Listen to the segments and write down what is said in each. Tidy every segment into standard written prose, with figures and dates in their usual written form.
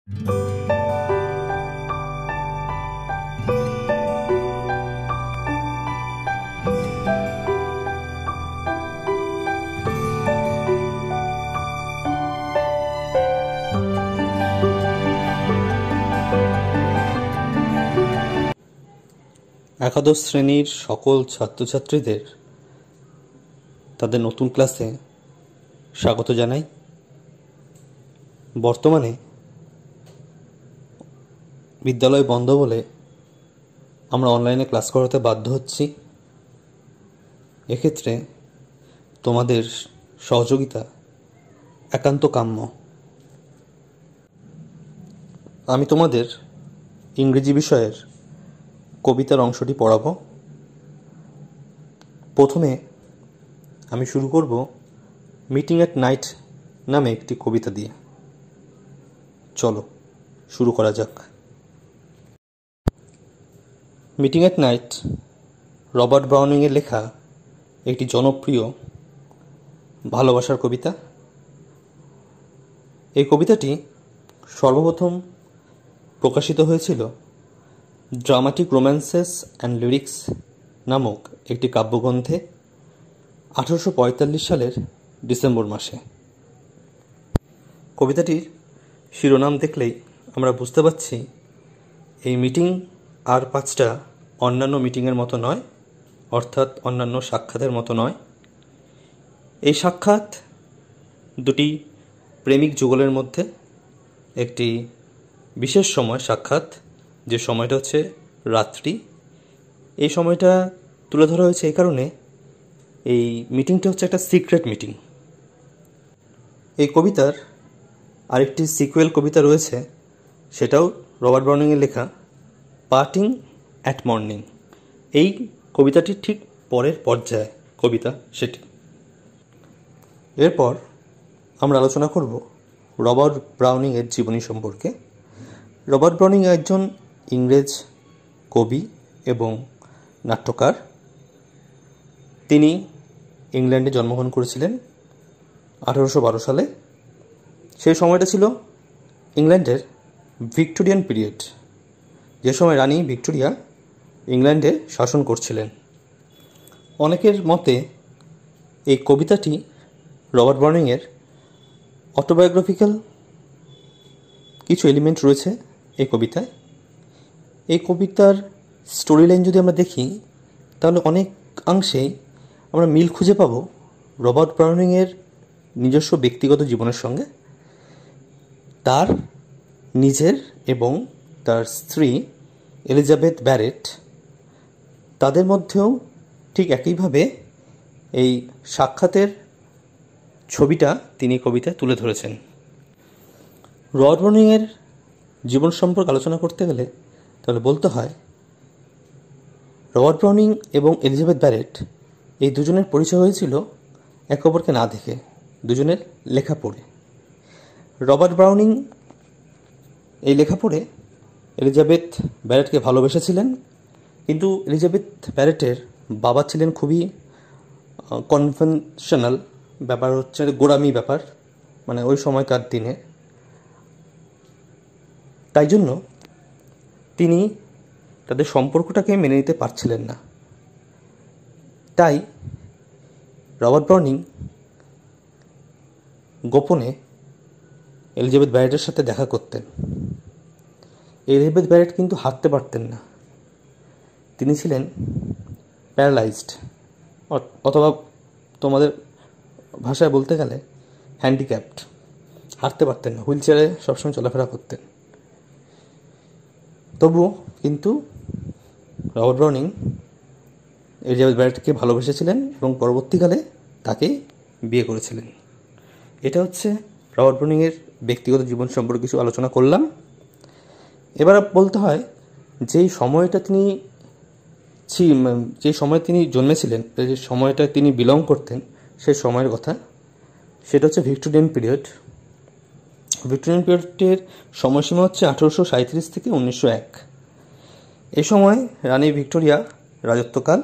একাদশ শ্রেণীর সকল ছাত্রছাত্রীদের তাদের নতুন ক্লাসে স্বাগত জানাই। বর্তমানে বিদ্যালয় বন্ধ বলে আমরা অনলাইনে ক্লাস করাতে বাধ্য হচ্ছি। এক্ষেত্রে তোমাদের সহযোগিতা একান্ত কাম্য। আমি তোমাদের ইংরেজি বিষয়ের কবিতার অংশটি পড়াবো। প্রথমে আমি শুরু করব মিটিং অ্যাট নাইট নামে একটি কবিতা দিয়ে। চলো শুরু করা যাক। মিটিং অ্যাট নাইট রবার্ট ব্রাউনিংয়ের লেখা একটি জনপ্রিয় ভালোবাসার কবিতা। এই কবিতাটি সর্বপ্রথম প্রকাশিত হয়েছিল ড্রামাটিক রোম্যান্সেস অ্যান্ড লিরিক্স নামক একটি কাব্যগ্রন্থে 1845 সালের ডিসেম্বর মাসে। কবিতাটির শিরোনাম দেখলেই আমরা বুঝতে পারছি এই মিটিং আর 5টা অন্যান্য মিটিংয়ের মতো নয়, অর্থাৎ অন্যান্য সাক্ষাতের মতো নয়। এই সাক্ষাৎ দুটি প্রেমিক যুগলের মধ্যে একটি বিশেষ সময় সাক্ষাৎ, যে সময়টা হচ্ছে রাত্রি। এই সময়টা তুলে ধরা হয়েছে এই কারণে এই মিটিংটা হচ্ছে একটা সিক্রেট মিটিং। এই কবিতার আরেকটি সিকুয়েল কবিতা রয়েছে, সেটাও রবার্ট ব্রাউনিংয়ের লেখা, পার্টিং অ্যাট মর্নিং। এই কবিতাটির ঠিক পরের পর্যায়ে কবিতা সেটি। এরপর আমরা আলোচনা করব রবার্ট ব্রাউনিংয়ের জীবনী সম্পর্কে। রবার্ট ব্রাউনিং একজন ইংরেজ কবি এবং নাট্যকার। তিনি ইংল্যান্ডে জন্মগ্রহণ করেছিলেন 1812 সালে। সেই সময়টা ছিল ইংল্যান্ডের ভিক্টোরিয়ান পিরিয়ড, যে সময় রানী ভিক্টোরিয়া ইংল্যান্ডে শাসন করছিলেন। অনেকের মতে এই কবিতাটি রবার্ট ব্রাউনিংয়ের অটোবায়োগ্রাফিক্যাল কিছু এলিমেন্ট রয়েছে এই কবিতায়। এই কবিতার স্টোরি লাইন যদি আমরা দেখি তাহলে অনেকাংশেই আমরা মিল খুঁজে পাব রবার্ট ব্রাউনিংয়ের নিজস্ব ব্যক্তিগত জীবনের সঙ্গে। তার নিজের এবং তার স্ত্রী এলিজাবেথ ব্যারেট, তাদের মধ্যেও ঠিক একইভাবে এই সাক্ষাতের ছবিটা তিনি কবিতায় তুলে ধরেছেন। রবার্ট ব্রাউনিংয়ের জীবন সম্পর্কে আলোচনা করতে গেলে তাহলে বলতে হয় রবার্ট ব্রাউনিং এবং এলিজাবেথ ব্যারেট এই দুজনের পরিচয় হয়েছিল এক অপরকে না দেখে, দুজনের লেখা পড়ে। রবার্ট ব্রাউনিং এই লেখা পড়ে এলিজাবেথ ব্যারেটকে ভালোবেসেছিলেন, কিন্তু এলিজাবেথ ব্যারেটের বাবা ছিলেন খুবই কনভেনশনাল, ব্যাপার হচ্ছে গোঁড়ামি ব্যাপার, মানে ওই সময়কার দিনে। তাই জন্য তিনি তাদের সম্পর্কটাকে মেনে নিতে পারছিলেন না। তাই রবার্ট ব্রাউনিং গোপনে এলিজাবেথ ব্যারেটের সাথে দেখা করতেন। এলিজাবেথ ব্যারেট কিন্তু হাঁটতে পারতেন না, তিনি ছিলেন প্যারালাইজড, অথবা তোমাদের ভাষায় বলতে গেলে হ্যান্ডিক্যাপড, হাঁটতে পারতেন না, হুইল চেয়ারে সবসময় চলাফেরা করতেন। তবুও কিন্তু রবার্ট ব্রাউনিং এলিজাবেথ ব্যারেটকে ভালোবেসেছিলেন এবং পরবর্তীকালে তাকে বিয়ে করেছিলেন। এটা হচ্ছে রবার্ট ব্রাউনিংয়ের ব্যক্তিগত জীবন সম্পর্কে কিছু আলোচনা করলাম। এবার বলতে হয় যেই সময়টা যে সময় তিনি জন্মেছিলেন, যে সময়টা তিনি বিলং করতেন, সেই সময়ের কথা, সেটা হচ্ছে ভিক্টোরিয়ান পিরিয়ড। ভিক্টোরিয়ান পিরিয়ডের সময়সীমা হচ্ছে 1837 থেকে 1901। এই সময় রানী ভিক্টোরিয়া রাজত্বকাল।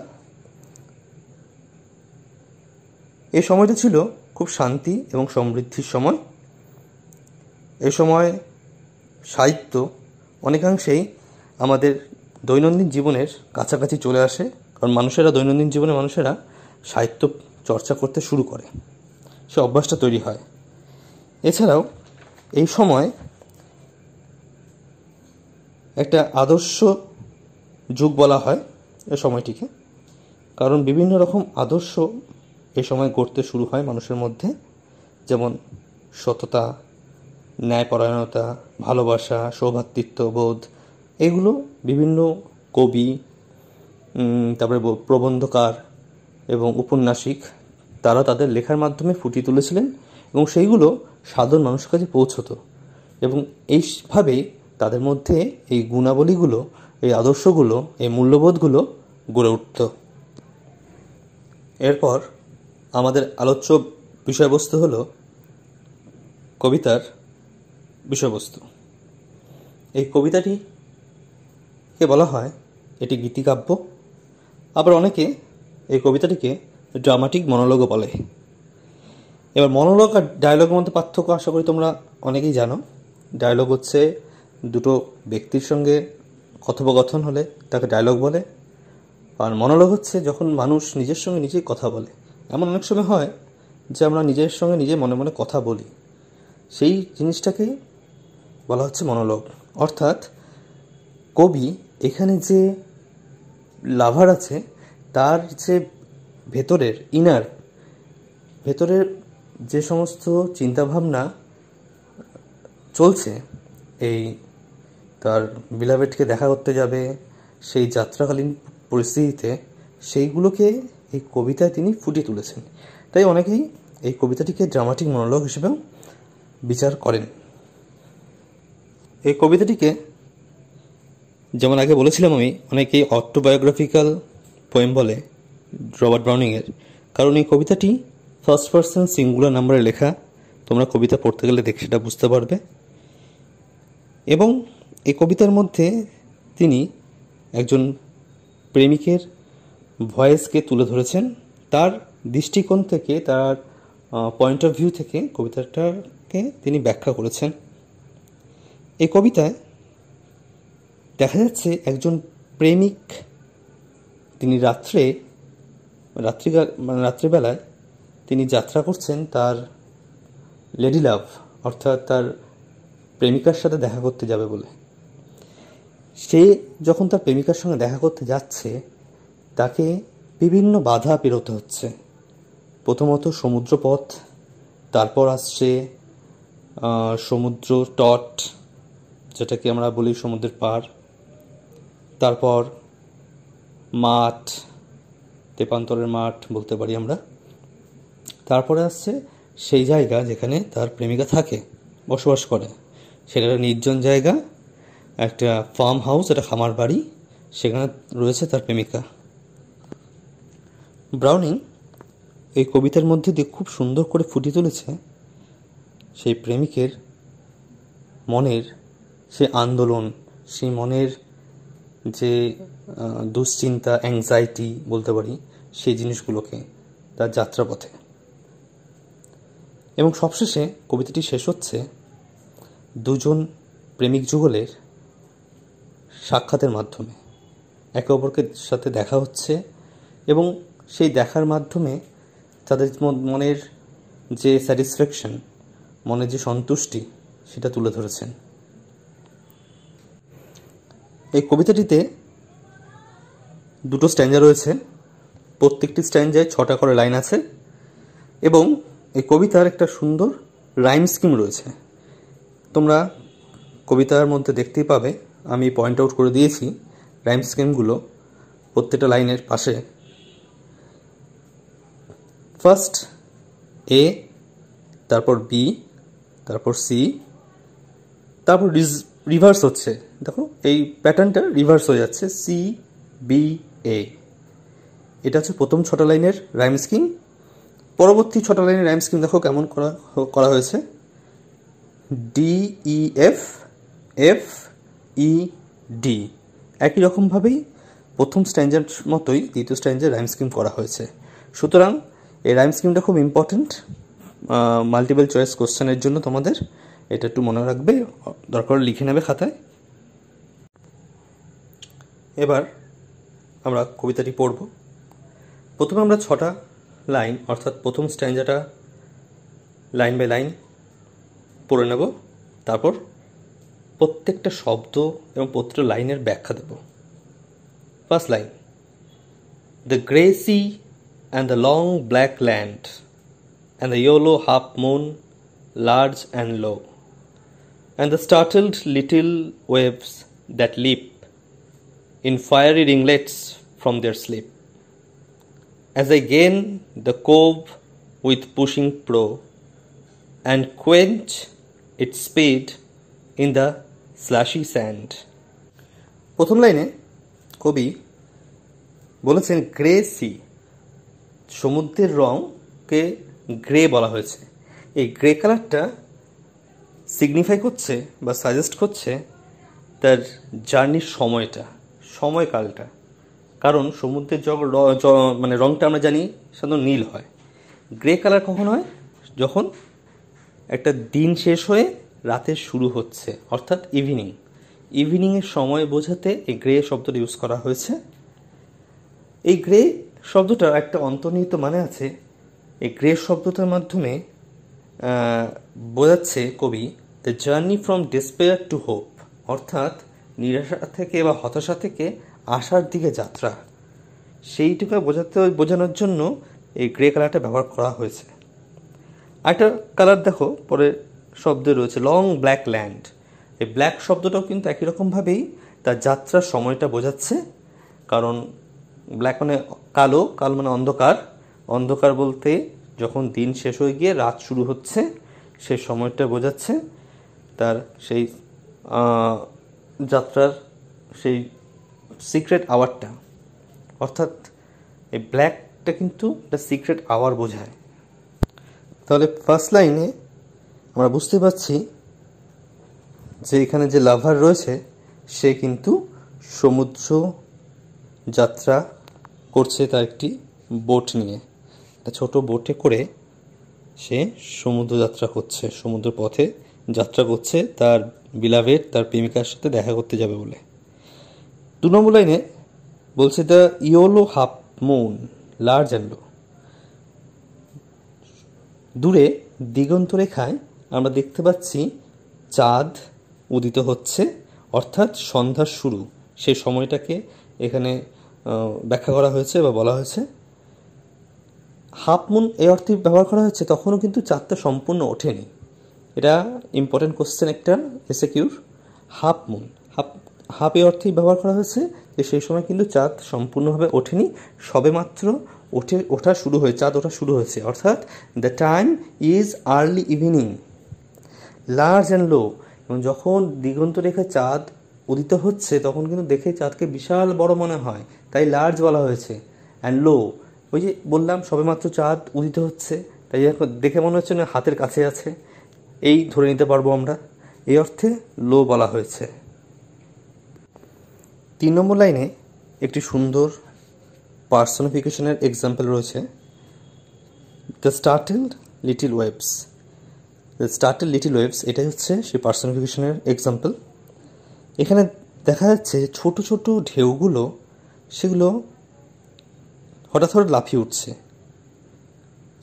এই সময়টা ছিল খুব শান্তি এবং সমৃদ্ধির সময়। এই সময় সাহিত্য অনেকাংশেই আমাদের দৈনন্দিন জীবনের কাছাকাছি চলে আসে, কারণ দৈনন্দিন জীবনে মানুষেরা সাহিত্য চর্চা করতে শুরু করে, সে অভ্যাসটা তৈরি হয়। এছাড়াও এই সময় একটা আদর্শ যুগ বলা হয় এই সময়টিকে, কারণ বিভিন্ন রকম আদর্শ এই সময় গড়তে শুরু হয় মানুষের মধ্যে, যেমন সততা, ন্যায়পরায়ণতা, ভালোবাসা, সৌভ্রাতৃত্ববোধ, এগুলো বিভিন্ন কবি, তারপরে প্রবন্ধকার এবং উপন্যাসিক তারা তাদের লেখার মাধ্যমে ফুটিয়ে তুলেছিলেন এবং সেইগুলো সাধারণ মানুষের কাছে পৌঁছতো, এবং এইভাবেই তাদের মধ্যে এই গুণাবলীগুলো, এই আদর্শগুলো, এই মূল্যবোধগুলো গড়ে উঠত। এরপর আমাদের আলোচ্য বিষয়বস্তু হলো কবিতার বিষয়বস্তু। এই কবিতাটিকে বলা হয় এটি গীতিকাব্য, আবার অনেকে এই কবিতাটিকে ড্রামাটিক মনোলগও বলে। এবার মনোলগ আর ডায়লগের মধ্যে পার্থক্য আশা করি তোমরা অনেকেই জানো। ডায়লগ হচ্ছে দুটো ব্যক্তির সঙ্গে কথোপকথন হলে তাকে ডায়লগ বলে, আর মনোলগ হচ্ছে যখন মানুষ নিজের সঙ্গে নিজেই কথা বলে। এমন অনেক সময় হয় যে আমরা নিজের সঙ্গে নিজে মনে মনে কথা বলি, সেই জিনিসটাকে বলা হচ্ছে মনোলগ। অর্থাৎ কবি এখানে যে লাভার আছে তার যে ভেতরের যে সমস্ত চিন্তাভাবনা চলছে, এই তার বিলাভেটকে দেখা করতে যাবে সেই যাত্রাকালীন পরিস্থিতিতে, সেইগুলোকে এই কবিতায় তিনি ফুটিয়ে তুলেছেন। তাই অনেকেই এই কবিতাটিকে ড্রামাটিক মনোলগ হিসেবেও বিচার করেন। এই কবিতাটিকে যেমন আগে বলেছিলাম আমি, অনেকেই অটোবায়োগ্রাফিক্যাল পোয়েম বলে রবার্ট ব্রাউনিংয়ের, কারণ এই কবিতাটি ফার্স্ট পারসন সিঙ্গুলার নাম্বারে লেখা। তোমরা কবিতা পড়তে গেলে দেখে সেটা বুঝতে পারবে। এবং এই কবিতার মধ্যে তিনি একজন প্রেমিকের ভয়েসকে তুলে ধরেছেন, তার দৃষ্টিকোণ থেকে, তার পয়েন্ট অফ ভিউ থেকে কবিতাটাকে তিনি ব্যাখ্যা করেছেন। এই কবিতায় দেখা যাচ্ছে একজন প্রেমিক, তিনি রাত্রিবেলায় তিনি যাত্রা করছেন তার লেডি লাভ, অর্থাৎ তার প্রেমিকার সাথে দেখা করতে যাবে বলে। সে যখন তার প্রেমিকার সঙ্গে দেখা করতে যাচ্ছে, তাকে বিভিন্ন বাধা পেরোতে হচ্ছে। প্রথমত সমুদ্রপথ, তারপর আসছে সমুদ্র তট, যেটাকে আমরা বলি সমুদ্রের পার, তারপর মাঠ, তেপান্তরের মাঠ বলতে পারি আমরা, তারপরে আসছে সেই জায়গা যেখানে তার প্রেমিকা থাকে, বসবাস করে। সেটা একটা নির্জন জায়গা, একটা ফার্ম হাউস, একটা খামার বাড়ি, সেখানে রয়েছে তার প্রেমিকা। ব্রাউনিং এই কবিতার মধ্যে দিয়ে খুব সুন্দর করে ফুটিয়ে তুলেছে সেই প্রেমিকের মনের সে আন্দোলন, সেই মনের যে দুশ্চিন্তা, অ্যাংজাইটি বলতে পারি, সেই জিনিসগুলোকে তার যাত্রাপথে। এবং সবশেষে কবিতাটি শেষ হচ্ছে দুজন প্রেমিক যুগলের সাক্ষাতের মাধ্যমে, একে অপরকে সাথে দেখা হচ্ছে এবং সেই দেখার মাধ্যমে তাদের মনের যে স্যাটিসফ্যাকশন, মনের যে সন্তুষ্টি, সেটা তুলে ধরেছেন। এই কবিতাটিতে দুটো স্ট্যাঞ্জা রয়েছে, প্রত্যেকটি স্ট্যাঞ্জায় 6টা করে লাইন আছে এবং এই কবিতার একটা সুন্দর রাইম স্কিম রয়েছে। তোমরা কবিতার মধ্যে দেখতেই পাবে, আমি পয়েন্ট আউট করে দিয়েছি রাইম স্কিমগুলো প্রত্যেকটা লাইনের পাশে। ফার্স্ট এ, তারপর বি, তারপর সি, তারপর রিভার্স হচ্ছে। দেখো এই প্যাটার্নটা রিভার্স হয়ে যাচ্ছে, সি বি এ। এটা হচ্ছে প্রথম 6টা লাইনের রাইম স্কিম। পরবর্তী 6টা লাইনের রাইম স্কিম দেখো কেমন করা হয়েছে। D E F, F E D, একই রকমভাবেই প্রথম স্ট্যাঞ্জার মতোই দ্বিতীয় স্ট্যাঞ্জার রাইম স্কিম করা হয়েছে। সুতরাং এই রাইম স্কিমটা খুব ইম্পর্ট্যান্ট মাল্টিপল চয়েস কোশ্চেনের জন্য তোমাদের, এটা একটু মনে রাখবে, দরকার লিখে নেবে খাতায়। এবার আমরা কবিতাটি পড়ব। প্রথমে আমরা 6টা লাইন অর্থাৎ প্রথম স্ট্যান্জাটা লাইন বাই লাইন পড়ে নেব, তারপর প্রত্যেকটা শব্দ এবং প্রত্যেকটা লাইনের ব্যাখ্যা দেব। First line, the grey sea and the long black land and the yellow half moon large and low, and the startled little waves that leap in fiery ringlets from their sleep, as I gain the cove with pushing pro and quench its speed in the slushy sand. প্রথম লাইনে কবি বলেছেন grey C, সমুদ্রের রংকে grey বলা হয়েছে। এই grey কালারটা signify করছে বা সাজেস্ট করছে তার জার্নির সময়কালটা। কারণ সমুদ্রের মানে রংটা আমরা জানি সাধারণত নীল হয়। গ্রে কালার কখন হয়? যখন একটা দিন শেষ হয়ে রাতের শুরু হচ্ছে, অর্থাৎ ইভিনিংয়ের সময় বোঝাতে এই গ্রে শব্দটা ইউজ করা হয়েছে। এই গ্রে শব্দটার একটা অন্তর্নিহিত মানে আছে। এই গ্রে শব্দটার মাধ্যমে বোঝাচ্ছে কবি the journey from despair to hope, অর্থাৎ নিরাশা থেকে বা হতাশা থেকে আশার দিকে যাত্রা, সেইটুকু বোঝানোর জন্য এই গ্রে কালারটা ব্যবহার করা হয়েছে। একটা কালার দেখো, পরে শব্দে রয়েছে লং ব্ল্যাক ল্যান্ড। এই ব্ল্যাক শব্দটাও কিন্তু একই রকমভাবেই তার যাত্রার সময়টা বোঝাচ্ছে। কারণ ব্ল্যাক মানে কালো, কালো মানে অন্ধকার বলতে যখন দিন শেষ হয়ে গিয়ে রাত শুরু হচ্ছে সেই সময়টা বোঝাচ্ছে তার সেই যাত্রার সেই সিক্রেট আওয়ারটা। অর্থাৎ এই ব্ল্যাকটা কিন্তু একটা সিক্রেট আওয়ার বোঝায়। তাহলে ফার্স্ট লাইনে আমরা বুঝতে পারছি যে এখানে যে লাভার রয়েছে সে কিন্তু সমুদ্র যাত্রা করছে, তার একটি বোট নিয়ে, একটা ছোট বোটে করে সে সমুদ্র পথে যাত্রা করছে তার বিলাভেড, তার প্রেমিকার সাথে দেখা করতে যাবে বলে। 2 নম্বর লাইনে বলছে the yellow half moon large and low. দূরে দিগন্ত রেখায় আমরা দেখতে পাচ্ছি চাঁদ উদিত হচ্ছে, অর্থাৎ সন্ধ্যার শুরু। সেই সময়টাকে এখানে ব্যাখ্যা করা হয়েছে বা বলা হয়েছে। হাফ মুন এই অর্থে ব্যবহার করা হয়েছে, তখনও কিন্তু চাঁদটা সম্পূর্ণ ওঠেনি। এটা ইম্পর্টেন্ট কোশ্চেন একটা এসএকিউর। হাফ মুন হাফ এই অর্থেই ব্যবহার করা হয়েছে যে সেই সময় কিন্তু চাঁদ সম্পূর্ণভাবে ওঠেনি, সবেমাত্র চাঁদ ওঠা শুরু হয়েছে, অর্থাৎ the time is early evening. Large and low, এবং যখন দিগন্ত রেখা চাঁদ উদিত হচ্ছে তখন কিন্তু দেখে চাঁদকে বিশাল বড় মনে হয়, তাই লার্জ বলা হয়েছে। অ্যান্ড লো, ওই যে বললাম সবেমাত্র চাঁদ উদিত হচ্ছে, তাই দেখে মনে হচ্ছে না হাতের কাছে আছে, এই ধরে নিতে পারবো আমরা, এই অর্থে লো বলা হয়েছে। 3 নম্বর লাইনে একটি সুন্দর পার্সনিফিকেশনের এক্সাম্পল রয়েছে, দ্য স্টার্টেলড লিটিল ওয়েভস। এটাই হচ্ছে সেই পার্সনিফিকেশনের এক্সাম্পল। এখানে দেখা যাচ্ছে ছোট ছোট ঢেউগুলো সেগুলো হঠাৎ লাফিয়ে উঠছে।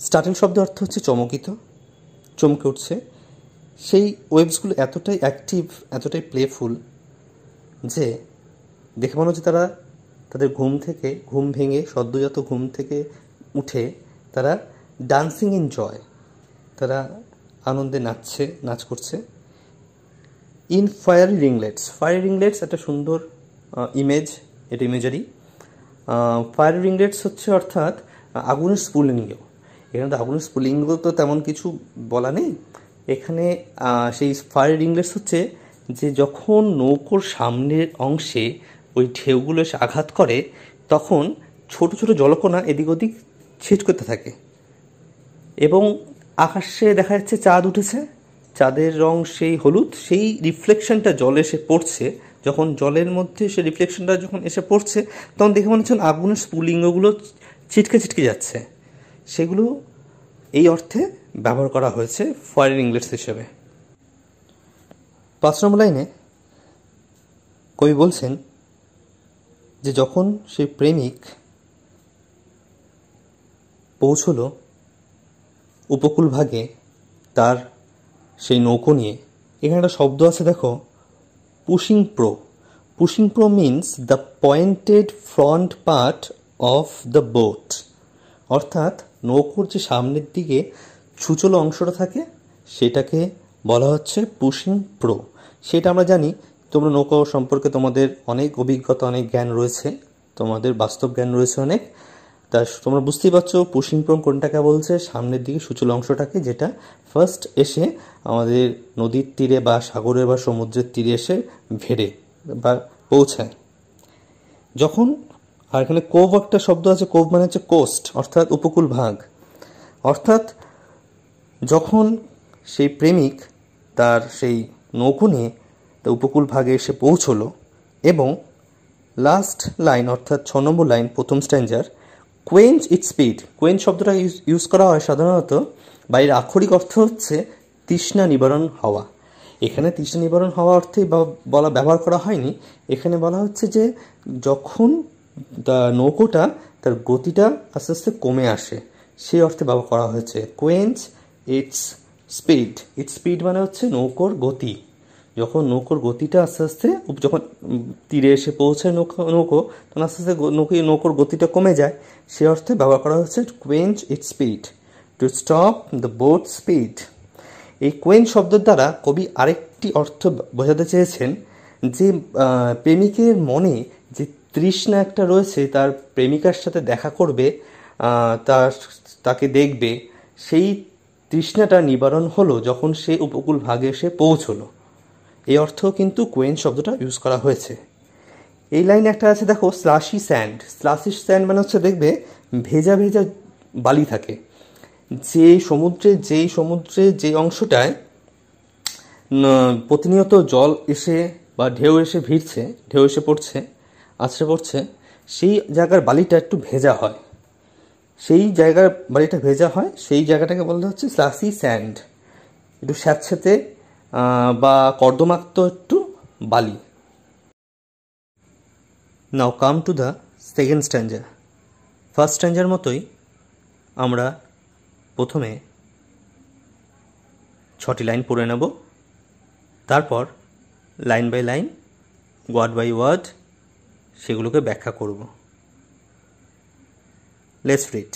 স্টার্টেল শব্দের অর্থ হচ্ছে চমকে উঠছে। সেই ওয়েভসগুলো এতটাই অ্যাক্টিভ, এতটাই প্লেফুল যে দেখে মনে হচ্ছে তারা তাদের ঘুম ভেঙে সদ্যজাত ঘুম থেকে উঠে তারা ডান্সিং ইন জয়, তারা আনন্দে নাচ করছে। ইন ফায়ারি রিংলেটস একটা সুন্দর ইমেজারি। ফায়ারি রিংলেটস হচ্ছে অর্থাৎ আগুনের স্ফুলিঙ্গ। এখানে তো আগুনের স্ফুলিঙ্গ তো তেমন কিছু বলা নেই। এখানে সেই ফায়ারি রিংলেটস হচ্ছে যে যখন নৌকোর সামনের অংশে ওই ঢেউগুলো এসে আঘাত করে তখন ছোট ছোট জলকণা এদিক ওদিক ছিট করতে থাকে এবং আকাশে দেখা যাচ্ছে চাঁদ উঠেছে, চাঁদের রং সেই হলুদ, সেই রিফ্লেকশনটা জলে এসে পড়ছে। যখন জলের মধ্যে সে রিফ্লেকশনটা যখন এসে পড়ছে তখন দেখে মনে হচ্ছে আগুনের স্ফুলিঙ্গগুলো ছিটকে যাচ্ছে। সেগুলো এই অর্থে ব্যবহার করা হয়েছে ফায়ারি রিংলেটস হিসেবে। 5 নম্বর লাইনে কবি বলছেন যে যখন সেই প্রেমিক পৌঁছল উপকূল ভাগে তার সেই নৌকো নিয়ে, এখানে একটা শব্দ আছে দেখো, pushing pro. Pushing pro means the pointed front part of the boat, অর্থাৎ নৌকোর যে সামনের দিকে ছুচলো অংশটা থাকে সেটাকে বলা হচ্ছে পুশিং প্রো। সেটা আমরা জানি, তোমরা নৌকো সম্পর্কে তোমাদের অনেক অভিজ্ঞতা, অনেক জ্ঞান রয়েছে, তোমাদের বাস্তব জ্ঞান রয়েছে অনেক, তা তোমরা বুঝতেই পারছো পুশিং প্রো কোনটাকে বলছে, সামনের দিকে সূচল অংশটাকে, যেটা ফার্স্ট এসে আমাদের নদীর তীরে বা সাগরে বা সমুদ্রের তীরে এসে ভেড়ে বা পৌঁছায়। যখন, আর এখানে কোভ একটা শব্দ আছে, কোভ মানে হচ্ছে কোস্ট, অর্থাৎ উপকূল ভাগ। অর্থাৎ যখন সেই প্রেমিক তার সেই নৌকো নিয়ে তা উপকূল ভাগে এসে পৌঁছলো, এবং লাস্ট লাইন অর্থাৎ 6 নম্বর লাইন প্রথম স্ট্যাঞ্জার, কোয়েঞ্চ ইটস স্পিড। কোয়েঞ্চ শব্দটা ইউজ করা হয় সাধারণত, বা এর আক্ষরিক অর্থ হচ্ছে তৃষ্ণা নিবারণ হওয়া। এখানে তৃষ্ণা নিবারণ হওয়া অর্থে ব্যবহার করা হয়নি, এখানে বলা হচ্ছে যে যখন নৌকোটা তার গতিটা আস্তে আস্তে কমে আসে সেই অর্থে ব্যবহার করা হয়েছে। Quench it's speed, it's speed মানে হচ্ছে নৌকোর গতি। যখন নৌকোর গতিটা আস্তে আস্তে, যখন তীরে এসে পৌঁছায় নৌকো তখন আস্তে আস্তে নৌকোর গতিটা কমে যায়, সে অর্থে ব্যবহার করা হচ্ছে quench it's speed, to stop the boat speed. এই কোয়েঞ্চ শব্দের দ্বারা কবি আরেকটি অর্থ বোঝাতে চেয়েছেন যে প্রেমিকের মনে যে তৃষ্ণা একটা রয়েছে, তার প্রেমিকার সাথে দেখা করবে, তাকে দেখবে, সেই তৃষ্ণাটা নিবারণ হলো যখন সে উপকূল ভাগে এসে পৌঁছলো। এই অর্থেও কিন্তু কোয়েঞ্চ শব্দটা ইউজ করা হয়েছে। এই লাইন একটা আছে দেখো, স্লাশি স্যান্ড। স্লাশি স্যান্ড মানে হচ্ছে দেখবে ভেজা ভেজা বালি থাকে, সমুদ্রে যে অংশটায় প্রতিনিয়ত জল এসে বা ঢেউ এসে ভিড়ছে, ঢেউ এসে পড়ছে, আছড়ে পড়ছে, সেই জায়গার বালিটা একটু ভেজা হয়, সেই জায়গাটাকে বলতে হচ্ছে স্লাশি স্যান্ড, একটু স্যাঁতস্যাঁতে বা কর্দমাক্ত একটু বালি। Now come to the second stanza. First স্ট্যাঞ্জার মতোই আমরা প্রথমে 6টি লাইন পড়ে নেব, তারপর line by line, word by word সেগুলোকে ব্যাখ্যা করব। Let's read.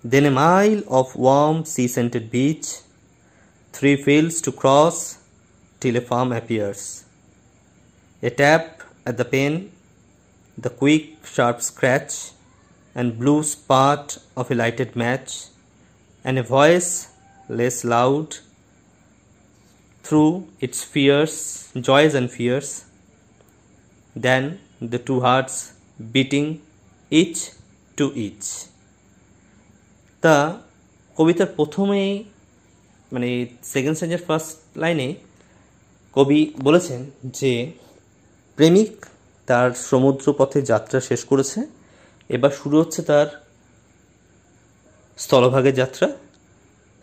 Then a mile of warm sea-scented beach, 3 fields to cross till a farm appears. A tap at the pane, the quick sharp scratch and blue spark of a lighted match, and a voice less loud through its joys and fears, than the 2 hearts beating each to each. তা কবিতার প্রথমেই, মানে second স্ট্যাঞ্জার first লাইনে কবি বলেছেন যে প্রেমিক তার সমুদ্র পথে যাত্রা শেষ করেছে, এবার শুরু হচ্ছে তার স্থলভাগের যাত্রা।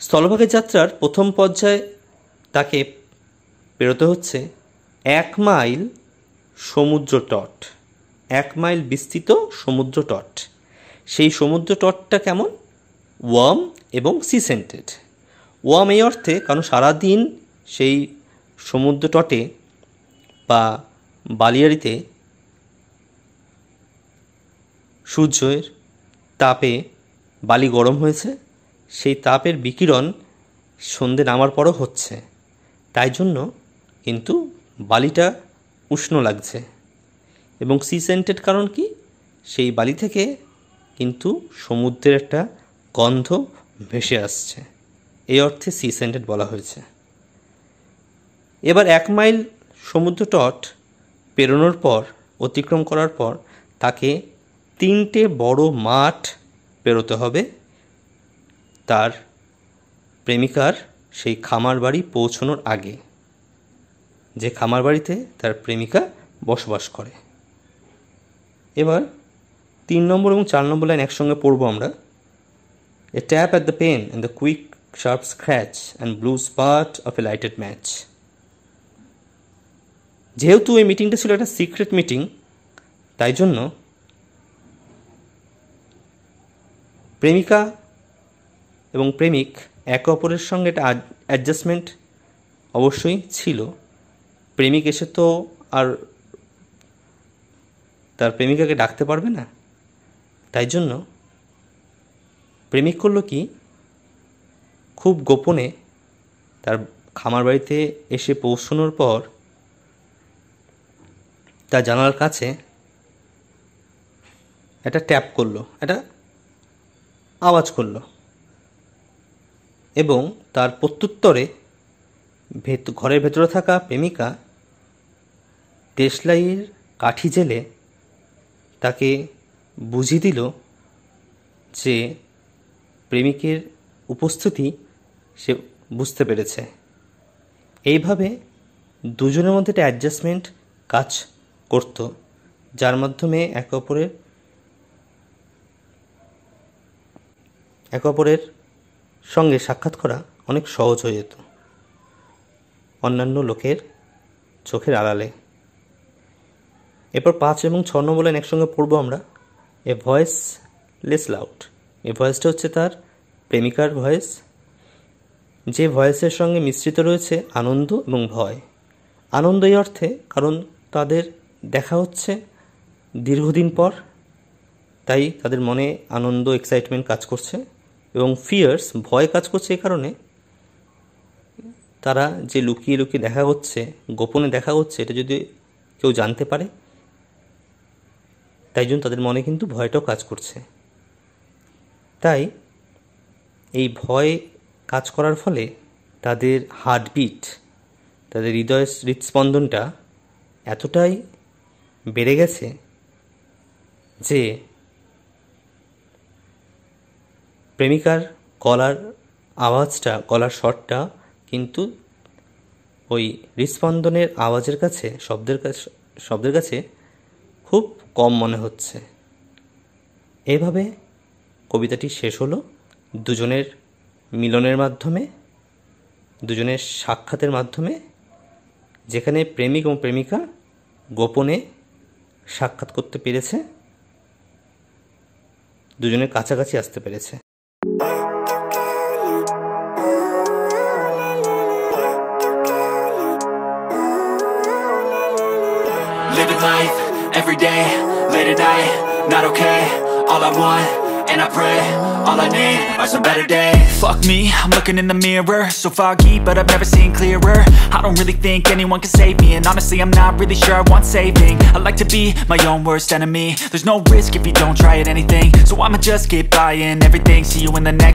স্থলভাগের যাত্রার প্রথম পর্যায়ে তাকে পেরোতে হচ্ছে 1 মাইল সমুদ্র তট, 1 মাইল বিস্তৃত সমুদ্র তট। সেই সমুদ্র তটটা কেমন? ওয়ার্ম এবং সি সেন্টেড। ওয়ার্ম এই অর্থে কারণ সারাদিন সেই সমুদ্র তটে বা বালিয়াড়িতে সূর্যের তাপে বালি গরম হয়েছে, সেই তাপের বিকিরণ সন্ধে নামার পরও হচ্ছে, তাই জন্য কিন্তু বালিটা উষ্ণ লাগছে। এবং সি সেন্টেড কারণ কি? সেই বালি থেকে কিন্তু সমুদ্রের একটা গন্ধ ভেসে আসছে, এই অর্থে সি সেন্টেড বলা হয়েছে। এবার 1 মাইল সমুদ্র তট পেরোনোর পর, অতিক্রম করার পর তাকে 3টে বড় মাঠ পেরোতে হবে তার প্রেমিকার সেই খামার বাড়ি পৌঁছানোর আগে, যে খামার বাড়িতে তার প্রেমিকা বসবাস করে। এবার 3 নম্বর এবং 4 নম্বর লাইন একসঙ্গে পড়ব আমরা। A tap at the pane and the quick sharp scratch and blue spark of a lighted match. যেহেতু এই মিটিংটা ছিল একটা সিক্রেট মিটিং, তাই জন্য প্রেমিকা এবং প্রেমিক একে অপরের সঙ্গে একটা অ্যাডজাস্টমেন্ট অবশ্যই ছিল। প্রেমিক এসে তো আর তার প্রেমিকাকে ডাকতে পারবে না, তাই জন্য প্রেমিক করলো কি, খুব গোপনে তার খামার বাড়িতে এসে পৌঁছানোর পর তার জানালার কাছে একটা ট্যাপ করলো, একটা আওয়াজ করলো, এবং তার প্রত্যুত্তরে ঘরের ভেতরে থাকা প্রেমিকা দেশলাইয়ের কাঠি জেলে তাকে বুঝিয়ে দিল যে প্রেমিকের উপস্থিতি সে বুঝতে পেরেছে। এইভাবে দুজনের মধ্যে একটা অ্যাডজাস্টমেন্ট কাজ করত, যার মাধ্যমে একে অপরের সঙ্গে সাক্ষাৎ করা অনেক সহজ হয়ে যেত অন্যান্য লোকের চোখের আড়ালে। এরপর 5 এবং 6 নম্বর লাইন একসঙ্গে পড়বো আমরা। এ ভয়েস লেস লাউড। এই ভয়েসটা হচ্ছে তার প্রেমিকার ভয়েস, যে ভয়েসের সঙ্গে মিশ্রিত রয়েছে আনন্দ এবং ভয়। আনন্দ এই অর্থে, কারণ তাদের দেখা হচ্ছে দীর্ঘদিন পর, তাই তাদের মনে আনন্দ, এক্সাইটমেন্ট কাজ করছে। এবং ফিয়ার্স, ভয় কাজ করছে এই কারণে, তারা যে লুকিয়ে লুকিয়ে দেখা হচ্ছে, গোপনে দেখা হচ্ছে, এটা যদি কেউ জানতে পারে, তাই জন্য তাদের মনে কিন্তু ভয়টাও কাজ করছে। তাই এই ভয় কাজ করার ফলে তাদের হার্টবিট, তাদের হৃদস্পন্দনটা এতটাই বেড়ে গেছে যে প্রেমিকার গলার আওয়াজটা, গলার স্বরটা কিন্তু ওই হৃদস্পন্দনের আওয়াজের কাছে, শব্দের কাছে খুব কম মনে হচ্ছে। এইভাবে কবিতাটি শেষ হলো দুজনের মিলনের মাধ্যমে, দুজনের সাক্ষাতের মাধ্যমে, যেখানে প্রেমিক এবং প্রেমিকা গোপনে সাক্ষাৎ করতে পেরেছে, দুজনের কাছাকাছি আসতে পেরেছে। Living life, every day, late at night, not okay. All I want, and I pray, all I need are some better days. Fuck me, I'm looking in the mirror, so foggy, but I've never seen clearer. I don't really think anyone can save me, and honestly I'm not really sure I want saving. I like to be my own worst enemy. There's no risk if you don't try at anything, so I'ma just keep buying everything. See you in the next